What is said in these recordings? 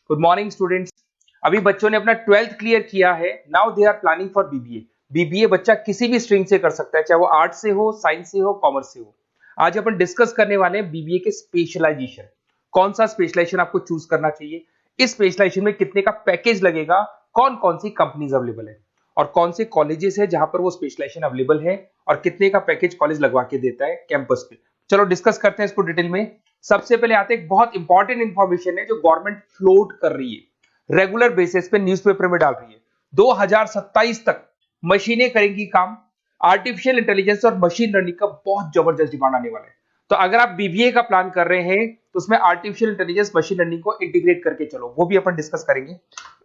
Good morning students. अभी बच्चों ने अपना 12th क्लियर किया है। Now they are planning for BBA. BBA बच्चा किसी भी स्ट्रीम से कर सकता है, चाहे वो आर्ट से हो, साइंस से हो, कॉमर्स से हो। आज अपन डिस्कस करने वाले हैं बीबीए के स्पेशलाइजेशन। कौन सा स्पेशलाइजेशन आपको चूज करना चाहिए, इस स्पेशलाइजेशन में कितने का पैकेज लगेगा, कौन कौन सी कंपनीज अवेलेबल है और कौन से कॉलेजेस है जहां पर वो स्पेशलाइजेशन अवेलेबल है और कितने का पैकेज कॉलेज लगवा के देता है कैंपस पे। चलो डिस्कस करते हैं इसको डिटेल में। सबसे पहले आते हैं, एक बहुत इंपॉर्टेंट इंफॉर्मेशन है जो गवर्नमेंट फ्लोट कर रही है, रेगुलर बेसिस पे न्यूज़पेपर में डाल रही है। 2027 तक मशीनें करेंगी काम। आर्टिफिशियल इंटेलिजेंस और मशीन लर्निंग का बहुत जबरदस्त डिमांड आने वाला है। तो अगर आप बीबीए का प्लान कर रहे हैं तो उसमें आर्टिफिशियल इंटेलिजेंस, मशीन लर्निंग को इंटीग्रेट करके चलो, वो भी अपन डिस्कस करेंगे।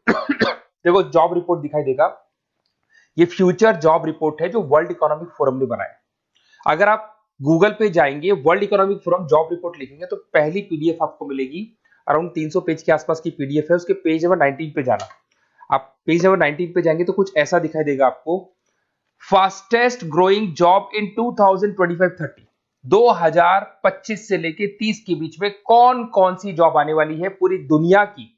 देखो जॉब रिपोर्ट दिखाई देगा, ये फ्यूचर जॉब रिपोर्ट है जो वर्ल्ड इकोनॉमिक फोरम ने बनाया। अगर आप गूगल पे जाएंगे, world economic forum job report लिखेंगे तो पहली पीडीएफ आपको मिलेगी। अराउंड 300 पेज के आसपास की पीडीएफ है। उसके पेज नंबर 19 पे जाना। आप पेज नंबर 19 पे जाएंगे तो कुछ ऐसा दिखाई देगा आपको, फास्टेस्ट ग्रोइंग जॉब इन 2025-30, 2025 से लेके 30 के बीच में कौन कौन सी जॉब आने वाली है पूरी दुनिया की।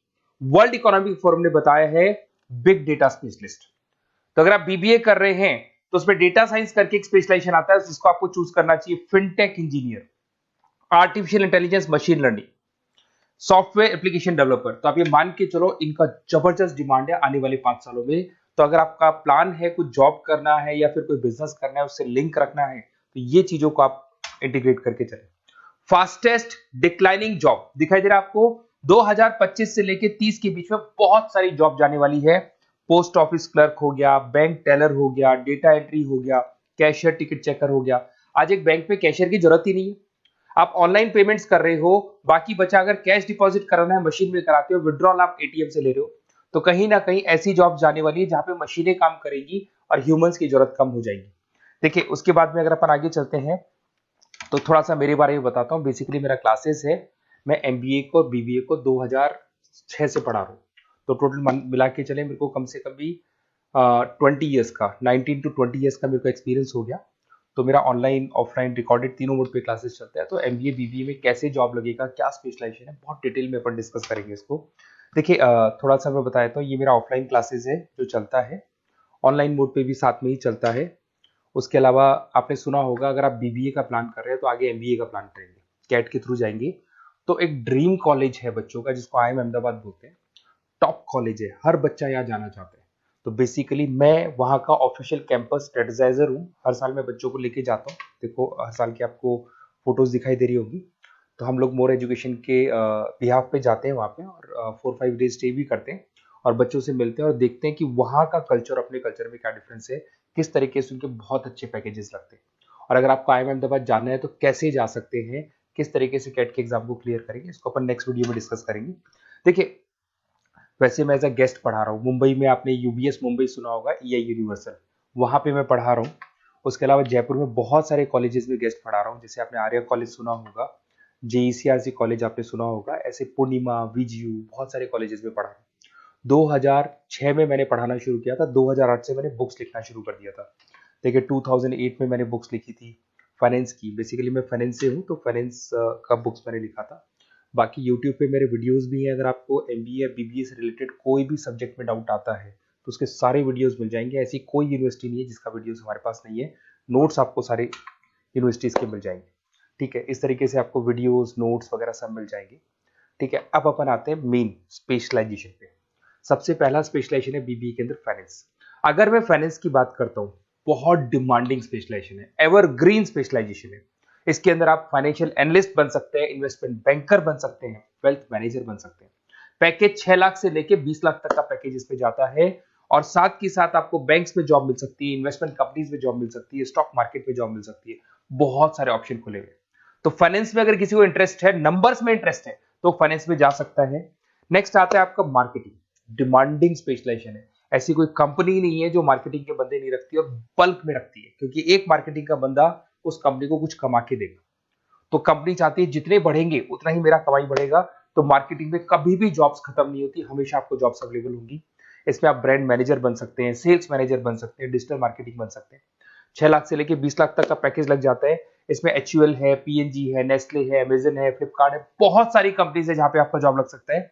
वर्ल्ड इकोनॉमिक फोरम ने बताया है बिग डेटा स्पेशलिस्ट। तो अगर आप बीबीए कर रहे हैं तो उसमें डेटा साइंस करके एक स्पेशलाइजेशन आता है, जिसको आपको चूज करना चाहिए। Fintech engineer, artificial intelligence, machine learning, software application developer. तो आप ये मान के चलो इनका जबरदस्त डिमांड है आने वाले 5 सालों में। तो अगर आपका प्लान है कुछ जॉब करना है या फिर कोई बिजनेस करना है, उससे लिंक रखना है, तो ये चीजों को आप इंटीग्रेट करके चले। फास्टेस्ट डिक्लाइनिंग जॉब दिखाई दे रहा है आपको, 2025 से लेके 30 के बीच में बहुत सारी जॉब जाने वाली है। पोस्ट ऑफिस क्लर्क हो गया, बैंक टेलर हो गया, डेटा एंट्री हो गया, कैशियर, टिकट चेकर हो गया। आज एक बैंक में कैशियर की जरूरत ही नहीं है, आप ऑनलाइन पेमेंट्स कर रहे हो। बाकी बचा अगर कैश डिपॉजिट कराना है मशीन में कराते हो, विड्रॉल आप एटीएम से ले रहे हो। तो कहीं ना कहीं ऐसी जॉब जाने वाली है जहां पे मशीनें काम करेगी और ह्यूमंस की जरूरत कम हो जाएगी। देखिए उसके बाद में अगर अपन आगे चलते हैं तो थोड़ा सा मेरे बारे में बताता हूँ। बेसिकली मेरा क्लासेस है, मैं एमबीए को और बीबीए को 2006 से पढ़ा रहा हूँ। तो टोटल मिला के चले मेरे को कम से कम भी 20 ईयर्स का, 19 to 20 ईयर्स का मेरे को एक्सपीरियंस हो गया। तो मेरा ऑनलाइन, ऑफलाइन, रिकॉर्डेड तीनों मोड पे क्लासेस चलते हैं। तो एमबीए बीबीए में कैसे जॉब लगेगा, क्या स्पेशलाइजेशन है, बहुत डिटेल में अपन डिस्कस करेंगे इसको। देखिए थोड़ा सा मैं बताया था, ये मेरा ऑफलाइन क्लासेस है जो चलता है, ऑनलाइन मोड पे भी साथ में ही चलता है। उसके अलावा आपने सुना होगा, अगर आप बीबीए का प्लान कर रहे हैं तो आगे एमबीए का प्लान करेंगे, कैट के थ्रू जाएंगे। तो एक ड्रीम कॉलेज है बच्चों का जिसको आईएम अहमदाबाद बोलते हैं, टॉप कॉलेज है, हर बच्चा यहाँ जाना चाहता है। तो बेसिकली मैं वहाँ का ऑफिशियल कैंपस स्ट्रेटेजाइजर हूँ। हर साल मैं बच्चों को लेके जाता हूँ। देखो हर साल की आपको फोटोज दिखाई दे रही होगी। तो हम लोग मोर एजुकेशन के बिहाफ पे जाते हैं वहाँ पे और 4-5 डेज स्टे भी करते हैं और बच्चों से मिलते हैं और देखते हैं कि वहाँ का कल्चर अपने कल्चर में क्या डिफरेंस है, किस तरीके से उनके बहुत अच्छे पैकेजेस लगते हैं। और अगर आपको आईएम अहमदाबाद जाना है तो कैसे जा सकते हैं, किस तरीके से कैट के एग्जाम को क्लियर करेंगे, इसको अपन नेक्स्ट वीडियो में डिस्कस करेंगे। देखिए वैसे मैं एज अ गेस्ट पढ़ा रहा हूँ मुंबई में, आपने यूबीएस मुंबई सुना होगा, ईआई यूनिवर्सल, वहाँ पे मैं पढ़ा रहा हूँ। उसके अलावा जयपुर में बहुत सारे कॉलेजेस में गेस्ट पढ़ा रहा हूँ, जैसे आपने आर्या कॉलेज सुना होगा, जेईसीआरसी कॉलेज आपने सुना होगा, ऐसे पूर्णिमा, वीजीयू, बहुत सारे कॉलेजेस में पढ़ा रहा हूँ। 2006 में मैंने पढ़ाना शुरू किया था, 2008 से मैंने बुक्स लिखना शुरू कर दिया था। देखिए 2008 में मैंने बुक्स लिखी थी फाइनेंस की। बेसिकली मैं फाइनेंस से हूँ तो फाइनेंस का बुक्स मैंने लिखा था। बाकी यूट्यूब पे मेरे वीडियोस भी हैं, अगर आपको एमबीए या बीबीए से रिलेटेड कोई भी सब्जेक्ट में डाउट आता है तो उसके सारे वीडियोस मिल जाएंगे। ऐसी कोई यूनिवर्सिटी नहीं है जिसका वीडियोस हमारे पास नहीं है। नोट्स आपको सारे यूनिवर्सिटीज के मिल जाएंगे। ठीक है, इस तरीके से आपको वीडियोस, नोट्स वगैरह सब मिल जाएंगे। ठीक है, अब अपन आते हैं मेन स्पेशलाइजेशन पे। सबसे पहला स्पेशलाइजेशन है बीबीए के अंदर फाइनेंस। अगर मैं फाइनेंस की बात करता हूँ, बहुत डिमांडिंग स्पेशलाइजेशन है, एवरग्रीन स्पेशलाइजेशन है। इसके अंदर आप फाइनेंशियल एनालिस्ट बन सकते हैं, इन्वेस्टमेंट बैंकर बन सकते हैं, वेल्थ मैनेजर बन सकते हैं। पैकेज 6 लाख से लेके 20 लाख तक का पैकेज इस पे जाता है और साथ के साथ आपको बैंक्स में जॉब मिल सकती है, इन्वेस्टमेंट कंपनीज में जॉब मिल सकती है, स्टॉक मार्केट में जॉब मिल सकती है। बहुत सारे ऑप्शन खुले हुए। तो फाइनेंस में अगर किसी को इंटरेस्ट है, नंबर्स में इंटरेस्ट है, तो फाइनेंस में जा सकता है। नेक्स्ट आता है आपका मार्केटिंग, डिमांडिंग स्पेशलाइजेशन है। ऐसी कोई कंपनी नहीं है जो मार्केटिंग के बंदे नहीं रखती और बल्क में रखती है, क्योंकि एक मार्केटिंग का बंदा उस कंपनी को कुछ कमा के देगा। तो कंपनी चाहती है जितने बढ़ेंगे उतना ही मेरा कमाई बढ़ेगा। तो मार्केटिंग में कभी भी जॉब्स खत्म नहीं होती, हमेशा आपको जॉब्स अवेलेबल होंगी। इसमें आप ब्रांड मैनेजर बन सकते हैं, सेल्स मैनेजर बन सकते हैं, डिजिटल मार्केटिंग बन सकते हैं। 6 लाख से लेके 20 लाख तक का पैकेज लग जाता है। इसमें एचयूएल है, पीएनजी है, नेस्ले है, अमेजन है, फ्लिपकार्ट है, बहुत सारी कंपनीज है जहां पे आपका जॉब लग सकता है।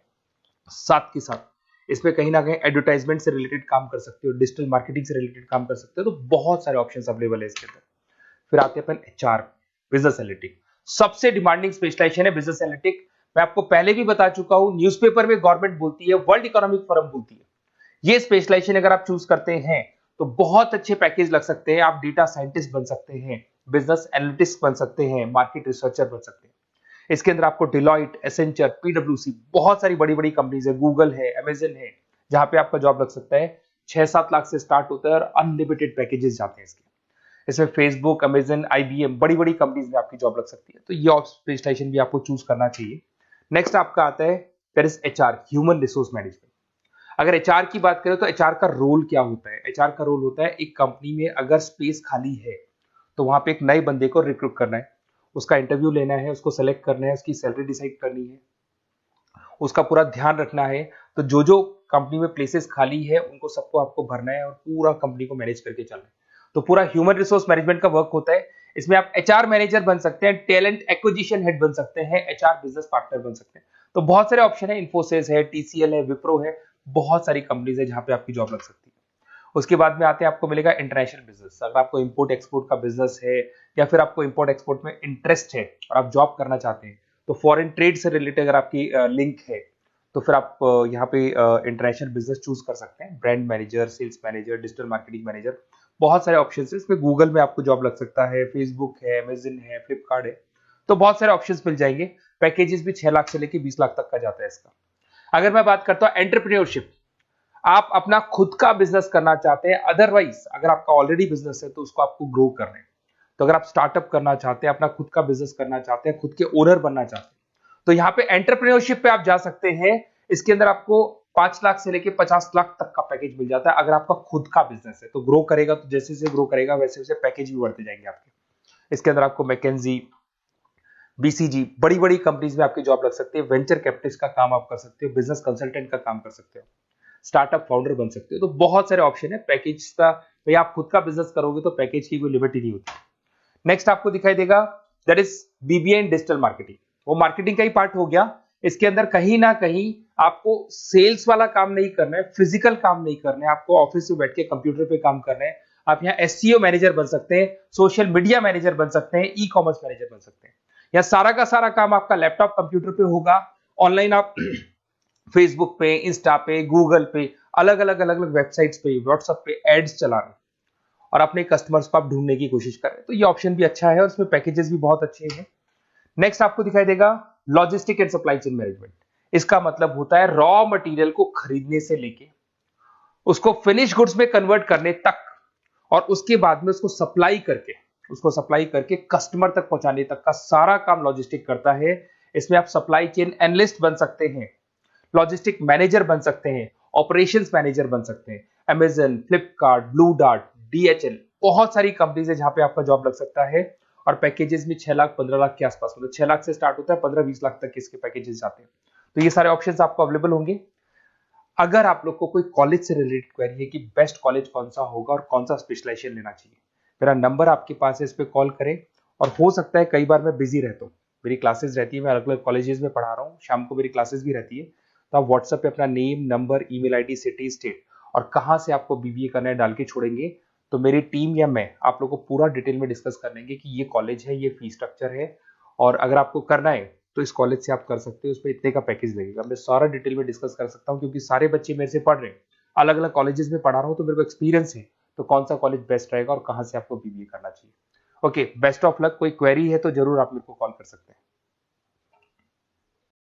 साथ के साथ इसमें कहीं ना कहीं एडवर्टाइजमेंट से रिलेटेड काम कर सकते हो, डिजिटल मार्केटिंग से रिलेटेड काम कर सकते हो, तो बहुत सारे ऑप्शंस अवेलेबल है इसके अंदर। फिर आते हैं अपन एचआर, बिजनेस एनालिटिक। सबसे डिमांडिंग स्पेशलाइजेशन है बिजनेस एनालिटिक। मैं आपको पहले भी बता चुका हूं, न्यूज़पेपर में गवर्नमेंट बोलती है, वर्ल्ड इकोनॉमिक फोरम बोलती है। ये स्पेशलाइजेशन अगर आप चूज करते हैं तो बहुत अच्छे पैकेज लग सकते हैं। आप डेटा साइंटिस्ट बन सकते हैं, बिजनेस एनालिटिस्ट बन सकते हैं, मार्केट रिसर्चर बन सकते हैं। इसके अंदर आपको डिलॉइट, एसेंचर, पीडब्ल्यूसी, बहुत सारी बड़ी बड़ी कंपनीज है, गूगल है, अमेजन है, जहां पे आपका जॉब लग सकता है। 6-7 लाख से स्टार्ट होता है और अनलिमिटेड पैकेजेस जाते हैं इसके। इसमें फेसबुक, अमेजन, आईबीएम, बड़ी बड़ी कंपनीज में आपकी जॉब लग सकती है, तो ये स्पेशलाइजेशन भी आपको चूज करना चाहिए। नेक्स्ट आपका आता है there is HR, human resource management. अगर एचआर की बात करें तो एचआर का रोल क्या होता है? एचआर का रोल होता है, एक कंपनी में अगर स्पेस खाली है तो वहां पे एक नए बंदे को रिक्रूट करना है, उसका इंटरव्यू लेना है, उसको सेलेक्ट करना है, उसकी सैलरी डिसाइड करनी है, उसका पूरा ध्यान रखना है। तो जो जो कंपनी में प्लेसेस खाली है उनको सबको आपको भरना है और पूरा कंपनी को मैनेज करके चलना है। तो पूरा ह्यूमन रिसोर्स मैनेजमेंट का वर्क होता है। इसमें आप एचआर मैनेजर बन सकते हैं, टैलेंट एक्विजिशन हेड बन सकते हैं, एचआर बिजनेस पार्टनर बन सकते हैं। तो बहुत सारे ऑप्शन है, इन्फोसिस है, टीसीएल है, विप्रो है, बहुत सारी कंपनीज है जहां पे आपकी जॉब लग सकती है। उसके बाद में आते हैं, आपको मिलेगा इंटरनेशनल बिजनेस। अगर आपको इंपोर्ट एक्सपोर्ट का बिजनेस है या फिर आपको इंपोर्ट एक्सपोर्ट में इंटरेस्ट है और आप जॉब करना चाहते हैं, तो फॉरेन ट्रेड से रिलेटेड अगर आपकी लिंक है तो फिर आप यहाँ पे इंटरनेशनल बिजनेस चूज कर सकते हैं। Brand manager, sales manager, digital marketing manager, बहुत सारे ऑप्शन है इसमें। गूगल में आपको जॉब लग सकता है, फेसबुक है, अमेजन है, फ्लिपकार्ट है, तो बहुत सारे ऑप्शन मिल जाएंगे। पैकेजेस भी 6 लाख से लेकर 20 लाख तक का जाता है इसका। अगर मैं बात करता हूँ एंटरप्रेन्योरशिप, आप अपना खुद का बिजनेस करना चाहते हैं, अदरवाइज अगर आपका ऑलरेडी बिजनेस है तो उसको आपको ग्रो करना है। तो अगर आप स्टार्टअप करना चाहते हैं, अपना खुद का बिजनेस करना चाहते हैं, खुद के ओनर बनना चाहते हैं, तो यहाँ पे एंटरप्रेन्योरशिप पे आप जा सकते हैं। इसके अंदर आपको 5 लाख से लेके 50 लाख तक का पैकेज मिल जाता है। अगर आपका खुद का बिजनेस है तो ग्रो करेगा, तो जैसे जैसे ग्रो करेगा वैसे वैसे पैकेज भी बढ़ते जाएंगे आपके। इसके अंदर आपको मैकेंजी, बीसीजी, बड़ी बड़ी कंपनीज में आपकी जॉब लग सकती है। वेंचर कैपिटलिस्ट का काम आप कर सकते हो, बिजनेस कंसल्टेंट का काम कर सकते हो, स्टार्टअप फाउंडर बन सकते हो। तो बहुत सारे ऑप्शन है पैकेज का। भाई आप खुद का बिजनेस करोगे तो पैकेज की कोई लिमिट ही नहीं होती। नेक्स्ट आपको दिखाई देगा that is BBA in digital marketing. वो मार्केटिंग का ही पार्ट हो गया। इसके अंदर कहीं ना कहीं आपको सेल्स वाला काम नहीं करना है, फिजिकल काम नहीं करना है, आपको ऑफिस में बैठ के कंप्यूटर पे काम करना है। आप यहाँ एसईओ मैनेजर बन सकते हैं, सोशल मीडिया मैनेजर बन सकते हैं, ई कॉमर्स मैनेजर बन सकते हैं। यह सारा का सारा काम आपका लैपटॉप कंप्यूटर पे होगा। ऑनलाइन आप फेसबुक पे, इंस्टा पे, गूगल पे, अलग अलग अलग अलग वेबसाइट्स पे, व्हाट्सएप पे एड्स चला रहे हैं और अपने कस्टमर्स को आप ढूंढने की कोशिश कर रहे हैं। तो ये ऑप्शन भी अच्छा है और इसमें पैकेजेस भी बहुत अच्छे हैं। नेक्स्ट आपको दिखाई देगा logistic and supply chain management. इसका मतलब होता है रॉ मटेरियल को खरीदने से लेके उसको फिनिश गुड्स में कन्वर्ट करने तक और उसके बाद में उसको सप्लाई करके कस्टमर तक पहुंचाने तक का सारा काम लॉजिस्टिक करता है। इसमें आप सप्लाई चेन एनालिस्ट बन सकते हैं, लॉजिस्टिक मैनेजर बन सकते हैं, ऑपरेशंस मैनेजर बन सकते हैं। Amazon, Flipkart, blue dart, DHL, बहुत सारी कंपनीज है जहां पे आपका जॉब लग सकता है। और पैकेजेस भी 6 लाख 15 लाख के आसपास, मतलब 6 लाख से स्टार्ट होता है, 15-20 लाख तक इसके पैकेजेस जाते हैं। तो ये सारे ऑप्शंस आपको अवेलेबल होंगे। अगर आप लोग को कोई कॉलेज से रिलेटेड क्वेरी है कि बेस्ट कॉलेज कौन सा होगा और कौन सा स्पेशलाइजेशन लेना चाहिए, मेरा नंबर आपके पास है, इस पे कॉल करें। और हो सकता है कई बार मैं बिजी रहता हूँ, मेरी क्लासेस रहती है, मैं अलग अलग कॉलेजेस में पढ़ा रहा हूँ, शाम को मेरी क्लासेस भी रहती है। तो आप व्हाट्सएप पे अपना name, number, email ID, city, state और कहाँ से आपको बीबीए करना है डाल के छोड़ेंगे, तो मेरी टीम या मैं आप लोग को पूरा डिटेल में डिस्कस कर लेंगे कि ये कॉलेज है, ये फीस स्ट्रक्चर है, और अगर आपको करना है तो इस कॉलेज से आप कर सकते हो, उस पर इतने का पैकेज लगेगा। मैं सारा डिटेल में डिस्कस कर सकता हूँ क्योंकि सारे बच्चे मेरे से पढ़ रहे हैं, अलग अलग कॉलेजेस में पढ़ा रहा हूँ, तो मेरे को एक्सपीरियंस है तो कौन सा कॉलेज बेस्ट रहेगा और कहाँ से आपको बीबीए करना चाहिए। Okay, best of luck. कोई क्वेरी है तो जरूर आप मेरे को कॉल कर सकते हैं।